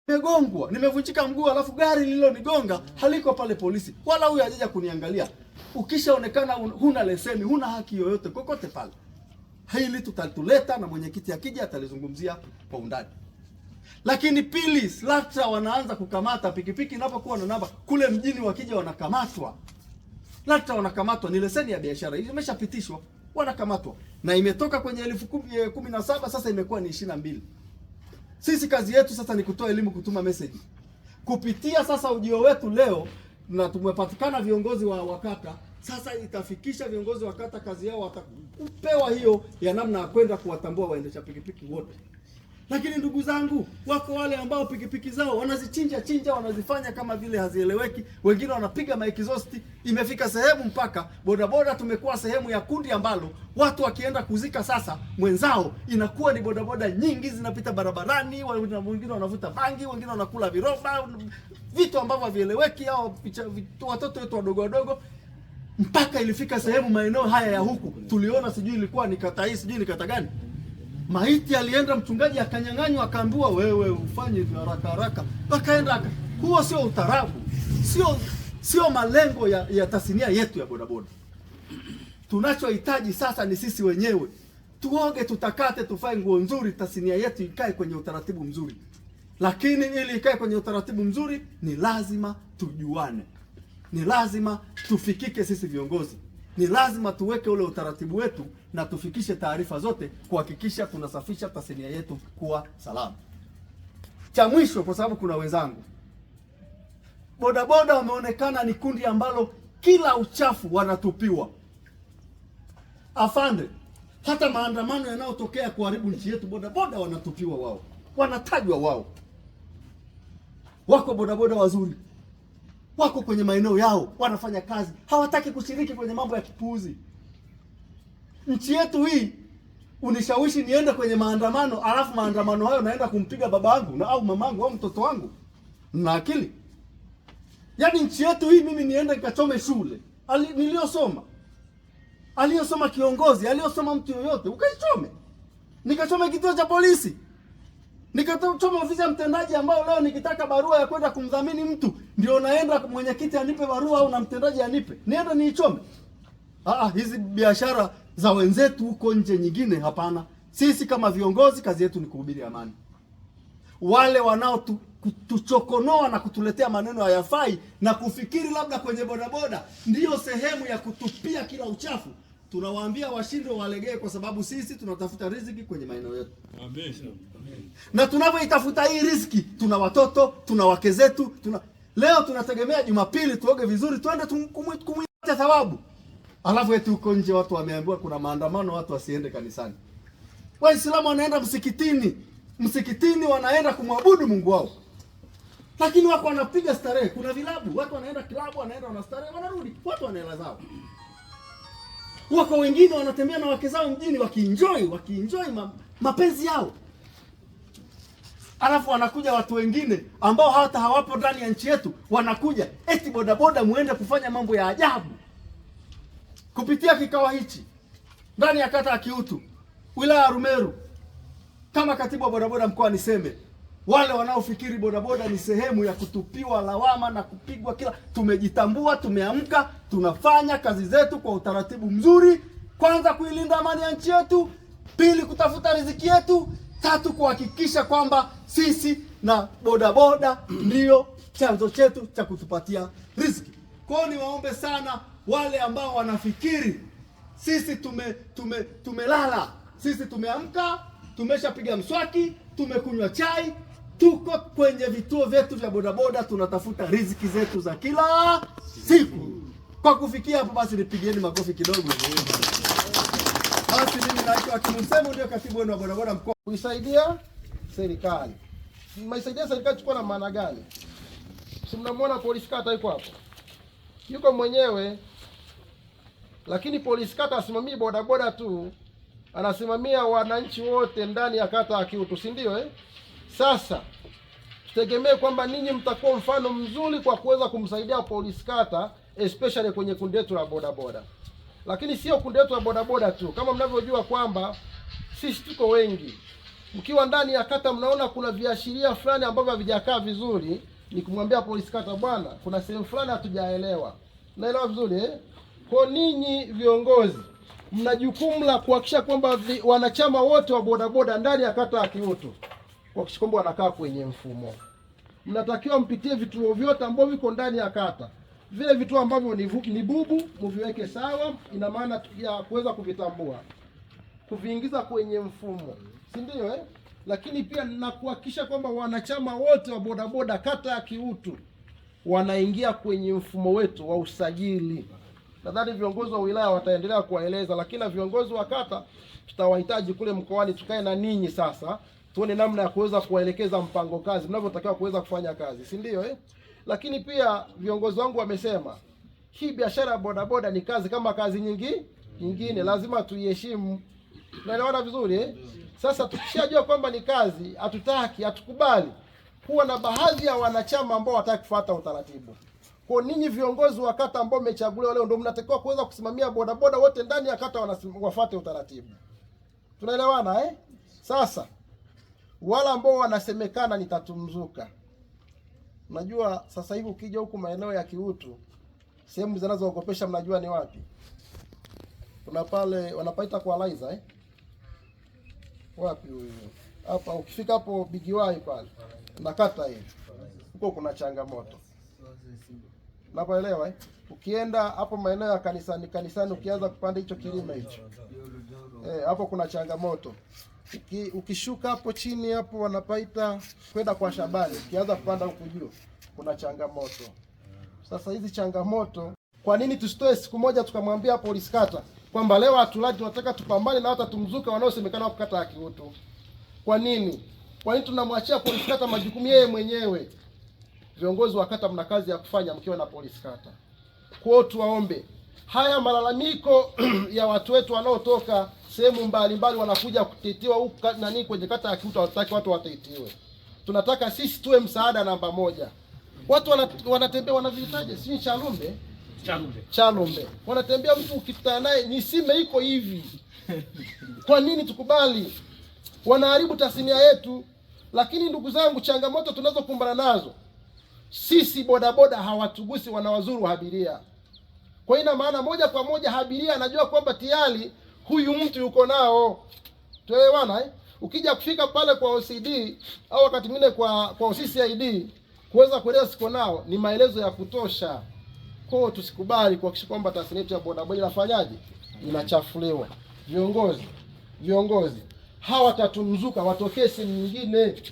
nimegongwa, nimevunjika mguu, alafu gari lililonigonga haliko pale polisi, wala huyu hajaja kuniangalia. Ukishaonekana huna leseni, huna haki yoyote kokote pale. Hili tutatuleta na mwenyekiti akija atalizungumzia kwa undani. Lakini pili, LATRA wanaanza kukamata pikipiki inapokuwa na namba kule mjini, wakija wanakamatwa. LATRA wanakamatwa, ni leseni ya biashara imeshapitishwa, wanakamatwa na imetoka kwenye 17,000 sasa imekuwa ni 22. Sisi kazi yetu sasa ni kutoa elimu, kutuma message kupitia sasa ujio wetu leo, na tumepatikana viongozi wa kata. Sasa itafikisha viongozi wa kata kazi yao watapewa hiyo ya namna ya kwenda kuwatambua waendesha pikipiki wote. Lakini ndugu zangu, wako wale ambao pikipiki zao wanazichinja, wanazifanya kama vile hazieleweki. Wengine wanapiga maexhaust. Imefika sehemu mpaka bodaboda tumekuwa sehemu ya kundi ambalo watu wakienda kuzika sasa mwenzao, inakuwa ni bodaboda nyingi zinapita barabarani, wengine wanavuta bangi, wengine wanakula viroba, vitu ambavyo havieleweki, au watoto wetu wadogo, mpaka ilifika sehemu maeneo haya ya huku tuliona, sijui ilikuwa ni kata hii, sijui ni kata gani, maiti alienda mchungaji akanyang'anywa, akaambiwa wewe ufanye haraka. Akaenda. Huo sio utarabu, sio malengo ya tasnia yetu ya bodaboda. Tunachohitaji sasa ni sisi wenyewe tuoge, tutakate, tufae nguo nzuri, tasnia yetu ikae kwenye utaratibu mzuri. Lakini ili ikae kwenye utaratibu mzuri ni lazima tujuane, ni lazima tufikike sisi viongozi, ni lazima tuweke ule utaratibu wetu na tufikishe taarifa zote kuhakikisha tunasafisha tasnia yetu kuwa salama. Cha mwisho, kwa sababu kuna wenzangu bodaboda wameonekana ni kundi ambalo kila uchafu wanatupiwa. Afande, hata maandamano yanayotokea kuharibu nchi yetu, bodaboda wanatupiwa wao, wanatajwa wao. Wako bodaboda wazuri, wako kwenye maeneo yao, wanafanya kazi, hawataki kushiriki kwenye mambo ya kipuuzi. Nchi yetu hii, unishawishi niende kwenye maandamano, alafu maandamano hayo naenda kumpiga babangu au mamangu au mtoto wangu, na akili? Yaani nchi yetu hii mimi niende nikachome shule niliyosoma, aliyosoma kiongozi, aliyosoma mtu yoyote, ukaichome? Nikachome kituo cha polisi, nikachome ofisi ya mtendaji, ambao leo nikitaka barua ya kwenda kumdhamini mtu ndio naenda mwenyekiti anipe barua au na mtendaji anipe, nienda niichome? Hizi biashara za wenzetu huko nje nyingine, hapana. Sisi kama viongozi kazi yetu ni kuhubiri amani. Wale wanao tuchokonoa na kutuletea maneno hayafai na kufikiri labda kwenye bodaboda ndiyo sehemu ya kutupia kila uchafu, tunawaambia washindwe, walegee, kwa sababu sisi tunatafuta riziki kwenye maeneo yetu. Na tunapoitafuta hii riziki, tuna watoto, tuna wake zetu, leo tunategemea Jumapili tuoge vizuri tuende kumwita thawabu. Alafu eti huko nje watu wameambiwa kuna maandamano, watu wasiende kanisani. Waislamu wanaenda msikitini wanaenda kumwabudu Mungu wao. Lakini wako wanapiga starehe, kuna vilabu, watu wanaenda kilabu, wanaenda wanastarehe, wanarudi, watu wana hela zao. Wako wengine wanatembea na wake zao mjini wakienjoy mapenzi yao. Alafu wanakuja watu wengine ambao hata hawapo ndani ya nchi yetu, wanakuja eti bodaboda muende kufanya mambo ya ajabu. Kupitia kikao hichi ndani ya kata ya Kiutu, wilaya ya Rumeru, kama katibu wa bodaboda mkoa, niseme wale wanaofikiri bodaboda ni sehemu ya kutupiwa lawama na kupigwa tumejitambua, tumeamka, tunafanya kazi zetu kwa utaratibu mzuri. Kwanza kuilinda amani ya nchi yetu, pili kutafuta riziki yetu, tatu kuhakikisha kwamba sisi na bodaboda ndio chanzo chetu cha kutupatia riziki. Kwa hiyo niwaombe sana wale ambao wanafikiri sisi tumelala, sisi tumeamka, tumeshapiga mswaki, tumekunywa chai, tuko kwenye vituo vyetu vya bodaboda, tunatafuta riziki zetu za kila siku. Kwa kufikia hapo basi nipigieni makofi kidogo. Basi mimi naitwa Hakimu Msemo, ndio katibu wenu wa bodaboda mkoa. Kuisaidia serikali. Mnaisaidia serikali chukua na maana gani? Si mnamwona polisi kata yuko hapo, yuko mwenyewe, lakini polisi kata asimamii bodaboda tu, anasimamia wananchi wote ndani ya kata ya Kiutu, si ndio? Sasa tutegemee kwamba ninyi mtakuwa mfano mzuri kwa kuweza kumsaidia polisi kata, especially kwenye kundi letu la bodaboda. Lakini sio kundi letu la bodaboda tu, kama mnavyojua kwamba sisi tuko wengi, Mkiwa ndani ya kata mnaona kuna viashiria fulani ambavyo havijakaa vizuri, ni kumwambia polisi kata, bwana, kuna sehemu fulani hatujaelewa. Naelewa vizuri eh? Kwa ninyi viongozi mna jukumu la kuhakikisha kwamba wanachama wote wa bodaboda ndani ya kata ya Kiutu kuhakikisha kwamba wanakaa kwenye mfumo. Mnatakiwa mpitie vituo vyote ambavyo viko ndani ya kata. Vile vituo ambavyo ni bubu mviweke sawa, ina maana ya kuweza kuvitambua, kuviingiza kwenye mfumo, si ndio eh? Lakini pia na kuhakikisha kwamba wanachama wote wa bodaboda kata ya Kiutu wanaingia kwenye mfumo wetu wa usajili. Nadhani viongozi wa wilaya wataendelea kuwaeleza, lakini na viongozi wa kata tutawahitaji kule mkoani, tukae na ninyi sasa tuone namna ya kuweza kuwaelekeza mpango kazi mnavyotakiwa kuweza kufanya kazi, si ndio eh? Lakini pia viongozi wangu wamesema hii biashara ya bodaboda ni kazi kama kazi nyingine, lazima tuiheshimu. Naelewana vizuri eh? Sasa tukishajua kwamba ni kazi, hatukubali kuwa na baadhi ya wanachama ambao wataki kufuata utaratibu. Kwa ninyi viongozi wa kata ambao mmechaguliwa leo ndio mnatakiwa kuweza kusimamia bodaboda wote ndani ya kata wafuate utaratibu. Tunaelewana eh? Sasa wala ambao wanasemekana nitatumzuka. Unajua sasa hivi ukija huku maeneo ya Kiutu, sehemu zinazoogopesha mnajua ni wapi? Kuna pale wanapaita kwa Liza eh? Wapi huyo? Hapa ukifika hapo Bigiwai pale na kata hii, huko kuna changamoto. Unapoelewa eh? Ukienda hapo maeneo ya kanisani ukianza kupanda hicho kilima hicho, hapo kuna changamoto. Ukishuka hapo chini hapo wanapaita kwenda kwa Shabani, ukianza kupanda huko juu kuna changamoto. Sasa hizi changamoto, kwa nini tusitoe siku moja tukamwambia polisi kata kwamba leo hatulati, tunataka tupambane na hata tumzuka wanaosemekana wako kata ya Kiutu? Kwa nini tunamwachia polisi kata majukumu yeye mwenyewe? Viongozi wa kata mna kazi ya kufanya mkiwa na polisi kata. Kwa hiyo tuwaombe haya malalamiko ya watu wetu wanaotoka sehemu mbalimbali wanakuja kutetewa huku kwenye kata ya Kiutu, hawataki watu watetewe. Tunataka sisi tuwe msaada namba moja. Watu wanatembea wanavitaje? Si Chalombe. Wanatembea, mtu ukikutana naye ni sime iko hivi. Kwa nini tukubali? Wanaharibu tasnia yetu. Lakini ndugu zangu, changamoto tunazokumbana nazo sisi bodaboda hawatugusi, wanawazuru abiria. Kwa ina maana moja kwa moja abiria anajua kwamba tayari huyu mtu yuko nao. Tuelewana eh? Ukija kufika pale kwa OCD au wakati mwingine kwa OCCID kuweza kueleza siko nao, ni maelezo ya kutosha. Kwa hiyo tusikubali kuhakikisha kwamba tasnia yetu ya bodaboda inafanyaje? Inachafuliwa. Viongozi hawa tatumzuka, watokee sehemu nyingine.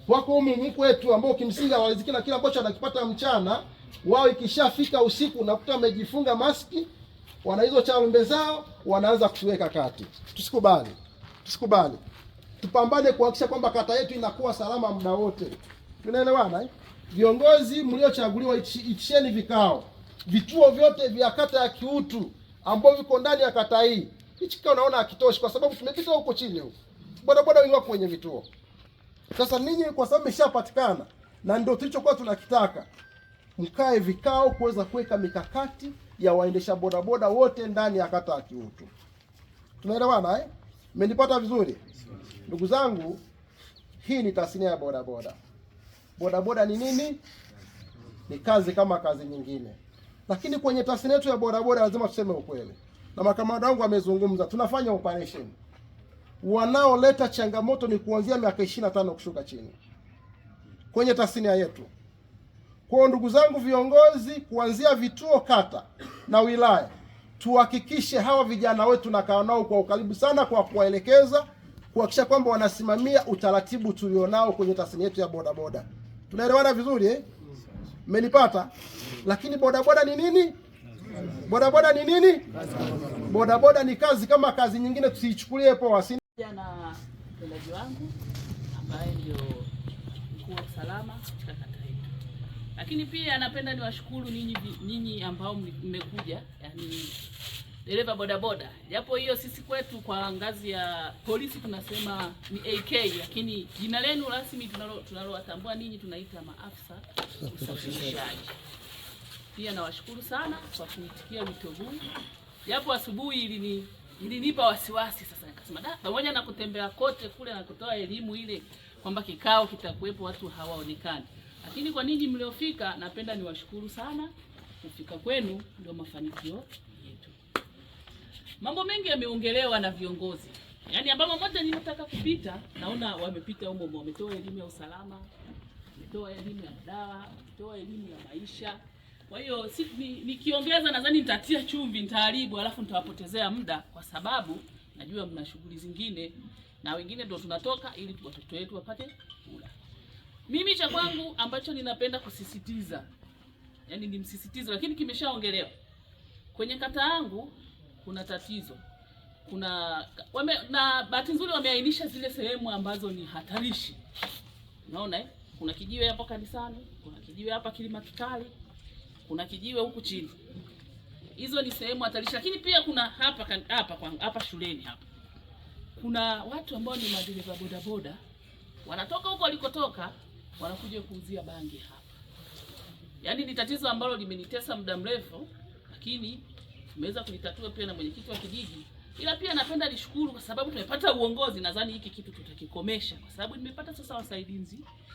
Wako humu kwetu ambao kimsingi hawaliziki na kila ambacho anakipata mchana, wao ikishafika usiku unakuta wamejifunga maski, wana hizo Chalombe zao, wanaanza kutuweka kati. Tusikubali. Tupambane kuhakikisha kwamba kata yetu inakuwa salama muda wote. Tunaelewana eh? Viongozi mliochaguliwa, itisheni vikao. Vituo vyote vya kata ya Kiutu ambao viko ndani ya kata hii. Hichi kikao naona hakitoshi kwa sababu tumepita huko chini huko. Bodaboda wengi wako kwenye vituo. Sasa ninyi kwa sababu imeshapatikana na ndio tulichokuwa tunakitaka, mkae vikao kuweza kuweka mikakati ya waendesha bodaboda wote ndani ya kata ya Kiutu. Tunaelewana eh? Mmenipata vizuri? Ndugu zangu, hii ni tasnia ya bodaboda. Bodaboda ni nini? Ni kazi kama kazi nyingine. Lakini kwenye tasnia yetu ya bodaboda lazima tuseme ukweli. Na makamanda wangu wamezungumza, tunafanya operation. Wanaoleta changamoto ni kuanzia miaka 25 kushuka chini kwenye tasnia yetu. Kwa ndugu zangu viongozi, kuanzia vituo kata na wilaya, tuhakikishe hawa vijana wetu na kaa nao kwa ukaribu sana, kwa kuwaelekeza, kuhakikisha kwamba wanasimamia utaratibu tulionao kwenye tasnia yetu ya bodaboda. Tunaelewana vizuri eh? Mmenipata? Lakini bodaboda ni nini? Bodaboda ni kazi kama kazi nyingine, tusiichukulie poa. Na mtendaji wangu ambaye ndio mkuu wa usalama katika kata yetu. Lakini pia napenda niwashukuru ninyi ambao mmekuja, yani dereva bodaboda. Japo hiyo sisi kwetu kwa ngazi ya polisi tunasema ni AK, lakini jina lenu rasmi tunalowatambua ninyi tunaita maafisa usafirishaji. Pia nawashukuru sana kwa kuitikia wito huu. Japo asubuhi ilinipa wasiwasi. Sasa nikasema pamoja na kutembea kote kule na kutoa elimu ile kwamba kikao kitakuwepo watu hawaonekani, lakini kwa ninyi mliofika, napenda niwashukuru sana. Kufika kwenu ndio mafanikio yetu. Mambo mengi yameongelewa na viongozi, yaani ambao moja ninataka kupita, naona wamepita humo, wametoa elimu ya usalama, wametoa elimu ya dawa, wametoa elimu ya maisha. Kwa hiyo nikiongeza nadhani nitatia chumvi, nitaharibu, alafu nitawapotezea muda, kwa sababu najua mna shughuli zingine na wengine ndio tunatoka ili watoto wetu wapate kula. Mimi cha kwangu ambacho ninapenda kusisitiza, yaani ni msisitizo lakini kimeshaongelewa. Kwenye kata yangu kuna tatizo. Na bahati nzuri wameainisha zile sehemu ambazo ni hatarishi. Unaona kuna kijiwe hapo kanisani, kuna kijiwe hapa Kilima Kikali, kuna kijiwe huku chini. Hizo ni sehemu hatarishi, lakini pia kuna hapa shuleni hapa. Kuna watu ambao ni madereva bodaboda, wanatoka huko walikotoka, wanakuja kuuzia bangi hapa. Yaani ni tatizo ambalo limenitesa muda mrefu, lakini tumeweza kulitatua pia na mwenyekiti wa kijiji. Ila pia napenda nishukuru kwa sababu tumepata uongozi, nadhani hiki kitu tutakikomesha kwa sababu nimepata sasa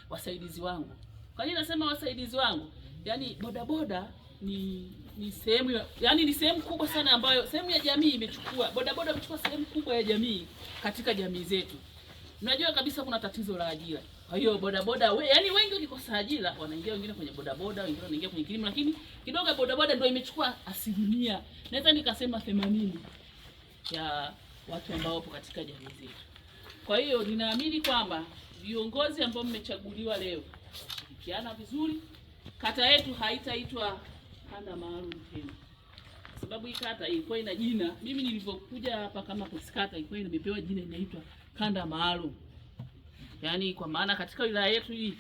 wasaidizi wangu. Kwa nini nasema wasaidizi wangu? Yaani bodaboda ni sehemu, yaani ni sehemu kubwa sana ambayo sehemu ya jamii imechukua. Bodaboda imechukua sehemu kubwa ya jamii katika jamii zetu. Unajua kabisa kuna tatizo la ajira. Kwa hiyo bodaboda yaani wengi wakikosa ajira wanaingia wengine kwenye bodaboda, wengine wanaingia kwenye kilimo, lakini kidogo bodaboda ndio imechukua 80%. Naweza nikasema 80% ya watu ambao wapo katika jamii zetu. Kwa hiyo ninaamini kwamba viongozi ambao mmechaguliwa leo kushirikiana vizuri, kata yetu haitaitwa kanda maalum tena. Kwa sababu hii kata ilikuwa ina jina, mimi nilipokuja hapa kama kata ilikuwa imepewa jina inaitwa kanda maalum. Yaani kwa maana katika wilaya yetu hii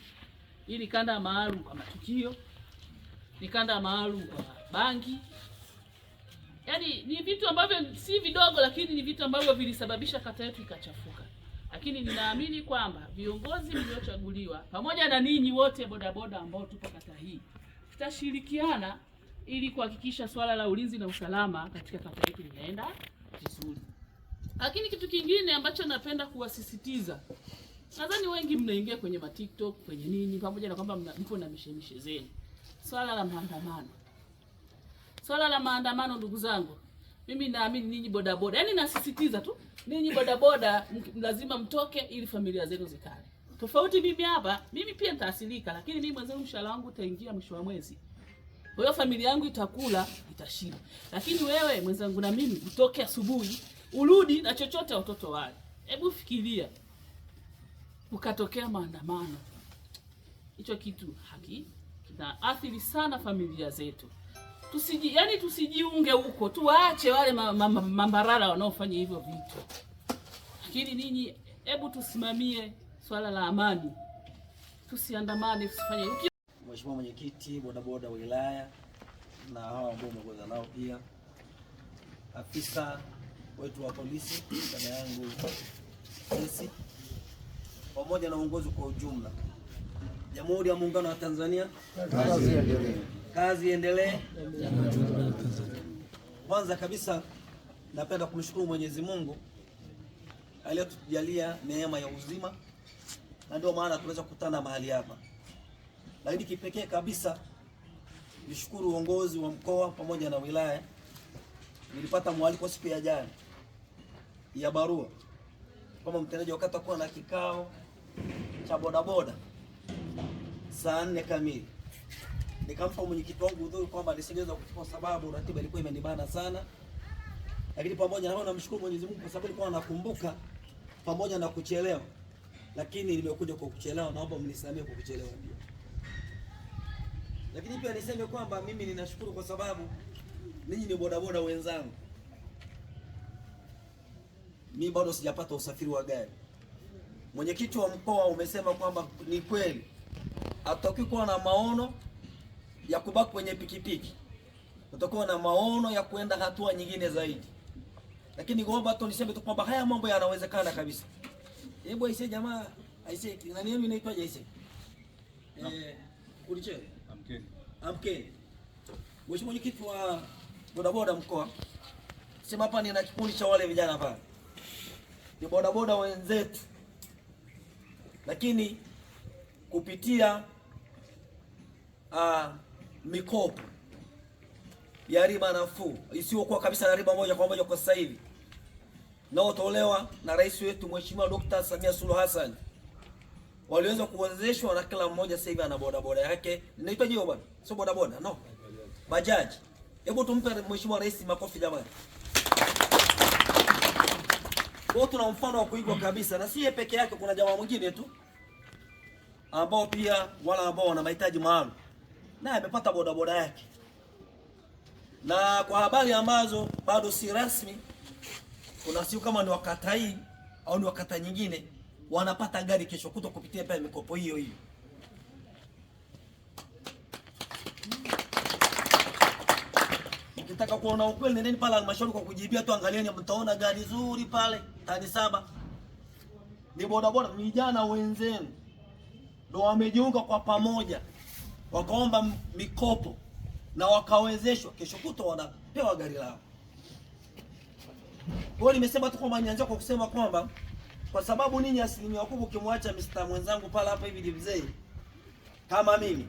ni kanda maalum kwa matukio, ni kanda maalum kwa bangi. Yaani ni vitu ambavyo si vidogo, lakini ni vitu ambavyo vilisababisha kata yetu ikachafuka. Lakini ninaamini kwamba viongozi mliochaguliwa pamoja na ninyi wote bodaboda ambao tupo kata hii, tutashirikiana ili kuhakikisha swala la ulinzi na usalama katika kata yetu linaenda vizuri. Lakini kitu kingine ambacho napenda kuwasisitiza, nadhani wengi mnaingia kwenye TikTok, kwenye nini, pamoja na kwamba mpo na mishemishe zenu. Swala la maandamano. Swala la maandamano, ndugu zangu, mimi naamini ninyi bodaboda, yaani nasisitiza tu, ninyi bodaboda lazima mtoke ili familia zenu zikale. Tofauti mimi pia nitaasilika, lakini mimi mwanzo mshahara wangu utaingia mwisho wa mwezi. Kwa hiyo familia yangu itakula, itashiba. Lakini wewe mwenzangu na mimi utoke asubuhi, urudi na chochote watoto wale. Hebu fikiria ukatokea maandamano. Hicho kitu kinaathiri sana familia zetu. Tusijiunge huko, tuwaache wale mambarara wanaofanya hivyo vitu. Lakini ninyi hebu tusimamie swala la amani. Tusiandamane, tusifanye hivyo. Mheshimiwa Mwenyekiti bodaboda wa wilaya na hao ambao umeongoza nao, pia afisa wetu wa polisi, dada yangu Sesi, pamoja na uongozi kwa ujumla. Jamhuri ya Muungano wa Tanzania, kazi iendelee. Kwanza kabisa napenda kumshukuru Mwenyezi Mungu aliyetujalia neema ya uzima, na ndio maana tunaweza kukutana mahali hapa. Lakini kipekee kabisa nishukuru uongozi wa mkoa pamoja na wilaya. Nilipata mwaliko siku ya jana ya barua kama mtendaji wakati kuwa na kikao cha bodaboda saa 4 kamili. Nikampa mwenyekiti wangu udhuru kwamba nisingeweza kuchukua sababu ratiba ilikuwa imenibana sana. Lakini pamoja na hapo namshukuru Mwenyezi Mungu kwa sababu nilikuwa nakumbuka pamoja na kuchelewa. Lakini nimekuja kwa kuchelewa, naomba mnisamehe kwa kuchelewa pia. Lakini pia niseme kwamba mimi ninashukuru kwa sababu ninyi ni bodaboda wenzangu. Mimi bado sijapata usafiri wa gari. Mwenyekiti wa mkoa umesema kwamba ni kweli atakuwa na maono ya kubaki kwenye pikipiki, utakuwa na maono ya kuenda hatua nyingine zaidi. Lakini ngomba tu niseme tu kwamba haya mambo yanawezekana kabisa. Hebu aise jamaa, aise nani yenu inaitwaje aise? Kuliche? Amke. Mheshimiwa Mwenyekiti wa bodaboda mkoa, sema hapa nina kikundi cha wale vijana pale. Ni bodaboda wenzetu. Lakini kupitia mikopo ya riba nafuu isiyokuwa kabisa na riba moja kwa moja kwa sasa hivi naotolewa na rais wetu Mheshimiwa Dr. Samia Suluhu Hassan, waliweza kuwezeshwa na kila mmoja sasa hivi ana bodaboda yake. Inaitwa hiyo bwana, sio bodaboda, no, bajaji. Hebu tumpe Mheshimiwa Rais makofi jamani. Kwa tuna mfano wa kuigwa kabisa, na si peke yake, kuna jamaa mwingine tu ambao pia wala ambao wana mahitaji maalum naye amepata bodaboda yake. Na kwa habari ambazo bado si rasmi, kuna siku kama ni wakata hii au ni wakata nyingine wanapata gari kesho kutwa kupitia pale mikopo hiyo hiyo. Ukitaka kuona ukweli nendeni pale halmashauri kwa kujibia tu, angalieni mtaona gari nzuri pale tani 7. Ni bodaboda vijana wenzenu ndio wamejiunga kwa pamoja wakaomba mikopo na wakawezeshwa, kesho kutwa wanapewa gari lao. Kwa hiyo nimesema tu kwamba nianze kwa kusema kwamba kwa sababu ninyi asilimia kubwa ukimwacha Mr. mwenzangu pale hapa hivi mzee kama mimi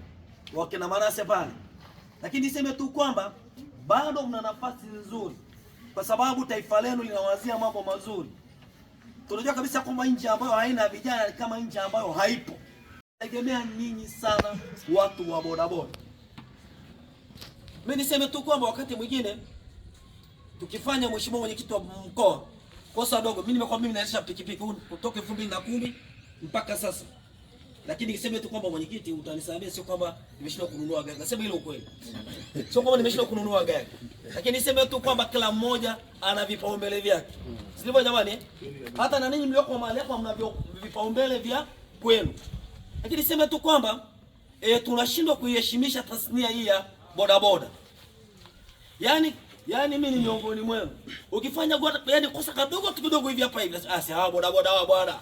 wakina Manase pale, lakini niseme tu kwamba bado mna nafasi nzuri, kwa sababu taifa lenu linawazia mambo mazuri. Tunajua kabisa kwamba nchi ambayo haina vijana kama nchi ambayo haipo. Tegemea ninyi sana watu wa bodaboda. Mimi niseme tu kwamba wakati mwingine tukifanya, Mheshimiwa Mwenyekiti wa mkoa, kosa dogo, mimi nimekwambia mimi naendesha pikipiki kutoka 2010 mpaka sasa. Lakini niseme tu kwamba mwenyekiti, utanisamehe, sio kwamba nimeshindwa kununua gari. Nasema ile ukweli. Sio kwamba nimeshindwa kununua gari. Lakini niseme tu kwamba kila mmoja ana vipaumbele vyake. Sivyo jamani? Hata na ninyi mlioko mahali hapa mna vipaumbele vya kwenu. Lakini niseme tu kwamba tunashindwa kuiheshimisha tasnia hii ya bodaboda. Yaani mimi ni miongoni mwenu. Ukifanya kosa kadogo kidogo hivi hapa hivi, hawa bodaboda hawa bwana.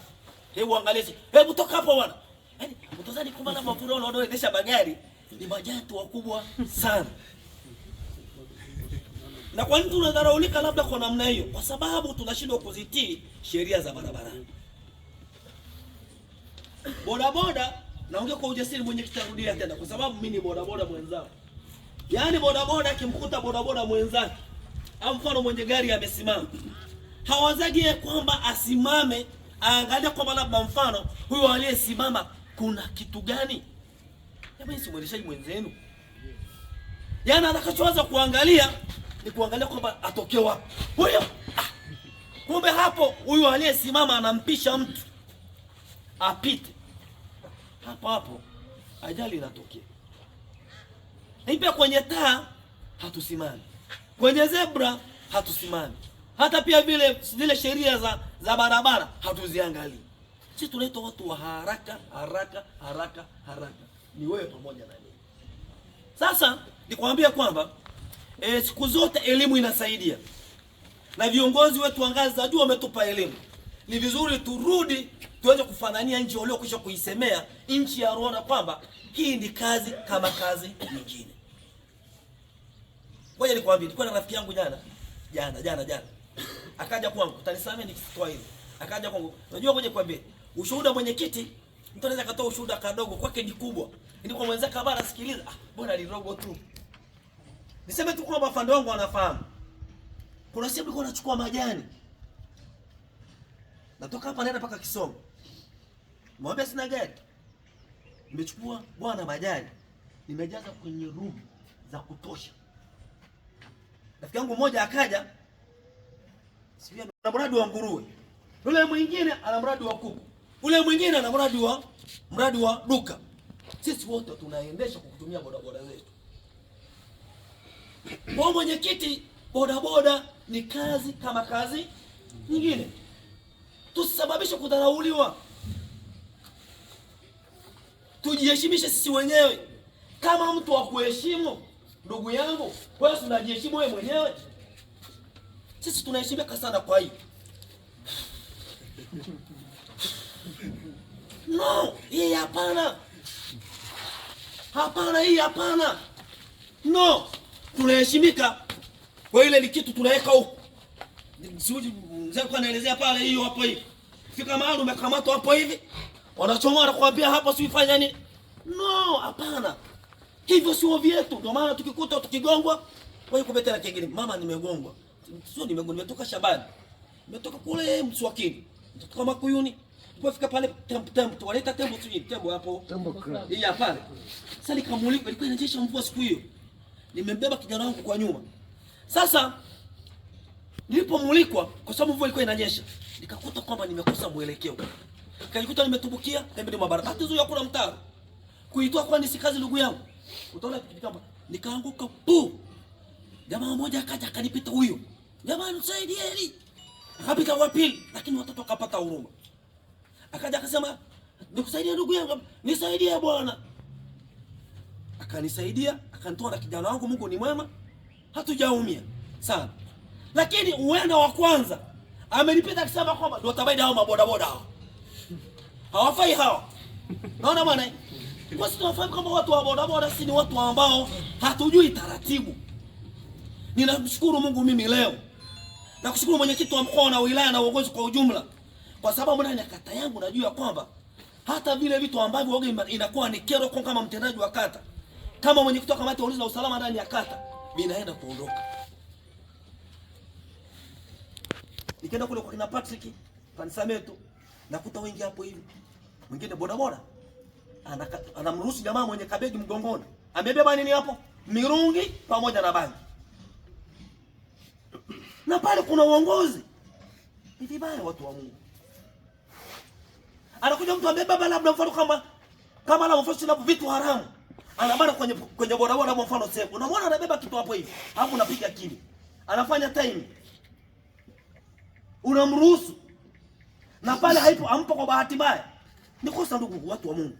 Hebu angalia. Hebu toka hapo bwana. Yaani mtazani kama na mafuta wanaoendesha magari ni majatu wakubwa sana. Na kwa nini tunadharaulika labda kwa namna hiyo? Kwa sababu tunashindwa kuzitii sheria za barabarani. Bodaboda, naongea kwa ujasiri, mwenyekiti arudia tena, kwa sababu mimi ni bodaboda mwenzao. Yaani bodaboda akimkuta bodaboda mwenzake, au mfano mwenye gari amesimama, hawazagi kwamba asimame aangalia kwamba labda mfano huyo aliyesimama kuna kitu gani. Jamani, si mwendeshaji mwenzenu. Yaani atakachoanza kuangalia ni kuangalia kwamba atokee wapi huyo. Kumbe hapo huyo aliyesimama anampisha mtu apite. Hapo ajali inatokea. Na pia kwenye taa hatusimami, kwenye zebra hatusimami, hata pia vile sheria za barabara hatuziangalii. Sisi tunaitwa watu wa haraka. Ni wewe pamoja na mimi. Sasa nikwambia kwamba siku zote elimu inasaidia, na viongozi wetu wa ngazi za juu wametupa elimu. Ni vizuri turudi tuweze kufanania nchi waliokwisha kuisemea, nchi ya Rwanda, kwamba hii ni kazi kama kazi nyingine. Ngoja nikwambie, nilikuwa na rafiki yangu jana akaja kwangu, utanisamea nikitoa hili. Akaja kwangu, unajua, ngoja nikwambie, ushuhuda mwenyekiti, mtu anaweza katoa ushuhuda kadogo, kwake ni kubwa. Ndio kwa mwenzake habari asikiliza, bora ni robo tu. Niseme tu kwamba afande wangu anafahamu. Kuna siku nilikuwa nachukua majani, natoka hapa naenda mpaka Kisongo. Mwambie sina gari, nimechukua bwana majani, nimejaza kwenye room za kutosha. Rafiki yangu mmoja akaja, sivyo, ana mradi wa nguruwe, yule mwingine ana mradi wa kuku, yule mwingine ana mradi wa duka. Sisi wote tunaendesha kwa kutumia bodaboda zetu. Kwa mwenyekiti, bodaboda ni kazi kama kazi nyingine. Tusisababishe kudharauliwa. Tujiheshimishe sisi wenyewe. Kama mtu wa kuheshimu ndugu yangu, wewe unajiheshimu wewe mwenyewe. Sisi tunaheshimika sana kwa hii. No, hii hapana. Hapana, hii hapana. No, tunaheshimika kwa ile ni kitu tunaweka huko. Siji mzee kwa anaelezea pale hiyo hapo hivi. Fika mahali umekamatwa hapo hivi. Wanachomoa na kuambia hapa si ufanya nini? No, hapana. Hivyo sio vyetu. Ndio maana tukikuta tukigongwa, wewe kubetela kingine. Mama nimegongwa. Sio nimegongwa, nimetoka Shabani. Nimetoka kule Mswakini. Nimetoka Makuyuni. Tulipofika pale tembo waleta tembo tu tembo hapo. Tembo club. Hii hapa pale. Sasa nikamulika, ilikuwa inanyesha mvua siku hiyo. Nimembeba kijana wangu kwa nyuma. Sasa nilipomulikwa kwa sababu mvua ilikuwa inanyesha, nikakuta kwamba nimekosa mwelekeo. Nikajikuta nimetumbukia pembeni mwa barabara. Hata zuia kuna mtaro. Kuitoa kwani si kazi ndugu yangu. Utaona kama nikaanguka pu. Jamaa mmoja akaja akanipita huyo. Jamaa nisaidieni. Akapita wa pili, lakini watoto wakapata huruma. Akaja akasema, "Nikusaidie ndugu yangu." "Nisaidie bwana." Akanisaidia, akanitoa na kijana wangu, Mungu ni mwema. Hatujaumia sana. Lakini uenda wa kwanza amenipita akisema kwamba ndio tabaida hao maboda boda hao. Hawafai hawa. Naona bwana? Kwa sababu tunafahamu kama watu wa boda boda si ni watu ambao hatujui taratibu. Ninamshukuru Mungu mimi leo. Na kushukuru mwenyekiti wa mkoa na wilaya na uongozi kwa ujumla. Kwa sababu ndani ya kata yangu najua kwamba hata vile vitu ambavyo waga inakuwa ni kero kwa kama mtendaji wa kata. Kama mwenyekiti wa kamati ya ulinzi na usalama ndani ya kata, vinaenda kuondoka. Nikaenda kule kwa kina Patrick, Panisameto, nakuta wengi hapo hivi. Mwingine boda boda anamruhusu jamaa mwenye kabegi mgongoni. Amebeba nini hapo? Mirungi pamoja na bangi. Na pale kuna uongozi. Ni vibaya watu wa Mungu. Anakuja mtu amebeba labda mfano kama la mfano sina vitu haramu. Anabana kwenye boda boda mfano sema. Unamwona anabeba kitu hapo hivi. Hapo unapiga kimya. Anafanya time. Unamruhusu. Na pale haipo ampa kwa bahati mbaya. Ni kosa ndugu watu wa Mungu.